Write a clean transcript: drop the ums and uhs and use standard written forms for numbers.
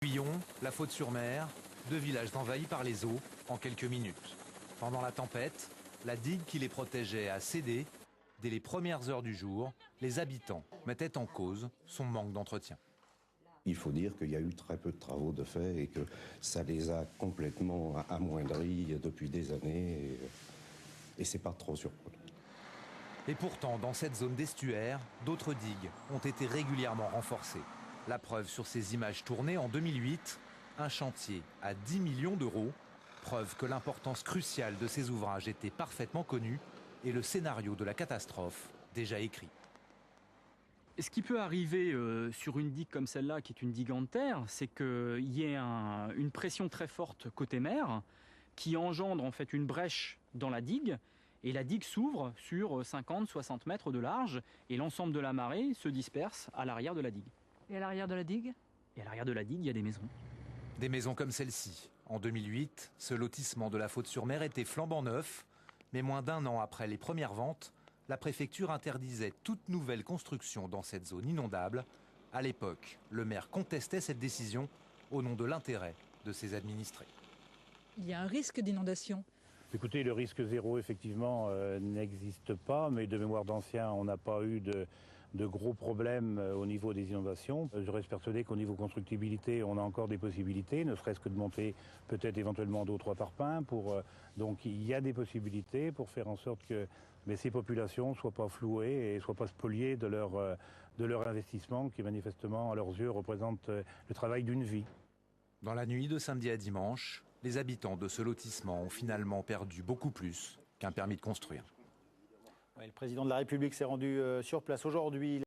Guyon, La Faute-sur-Mer, 2 villages envahis par les eaux en quelques minutes. Pendant la tempête, la digue qui les protégeait a cédé. Dès les premières heures du jour, les habitants mettaient en cause son manque d'entretien. Il faut dire qu'il y a eu très peu de travaux de fait et que ça les a complètement amoindris depuis des années et c'est pas trop surprenant. Et pourtant, dans cette zone d'estuaire, d'autres digues ont été régulièrement renforcées. La preuve sur ces images tournées en 2008, un chantier à 10 millions d'euros, preuve que l'importance cruciale de ces ouvrages était parfaitement connue et le scénario de la catastrophe déjà écrit. Ce qui peut arriver sur une digue comme celle-là, qui est une digue en terre, c'est qu'il y ait une pression très forte côté mer qui engendre en fait une brèche dans la digue et la digue s'ouvre sur 50-60 mètres de large et l'ensemble de la marée se disperse à l'arrière de la digue. Et à l'arrière de la digue? Et à l'arrière de la digue, il y a des maisons. Des maisons comme celle-ci. En 2008, ce lotissement de la Faute-sur-Mer était flambant neuf, mais moins d'un an après les premières ventes, la préfecture interdisait toute nouvelle construction dans cette zone inondable. À l'époque, le maire contestait cette décision au nom de l'intérêt de ses administrés. Il y a un risque d'inondation. Écoutez, le risque zéro, effectivement, n'existe pas, mais de mémoire d'ancien, on n'a pas eu de gros problèmes au niveau des inondations. Je reste persuadé qu'au niveau constructibilité, on a encore des possibilités, ne serait-ce que de monter peut-être éventuellement 2 ou 3 parpaings. Donc il y a des possibilités pour faire en sorte que ces populations ne soient pas flouées et ne soient pas spoliées de leur investissement qui, manifestement, à leurs yeux, représente le travail d'une vie. Dans la nuit de samedi à dimanche, les habitants de ce lotissement ont finalement perdu beaucoup plus qu'un permis de construire. Le président de la République s'est rendu sur place aujourd'hui.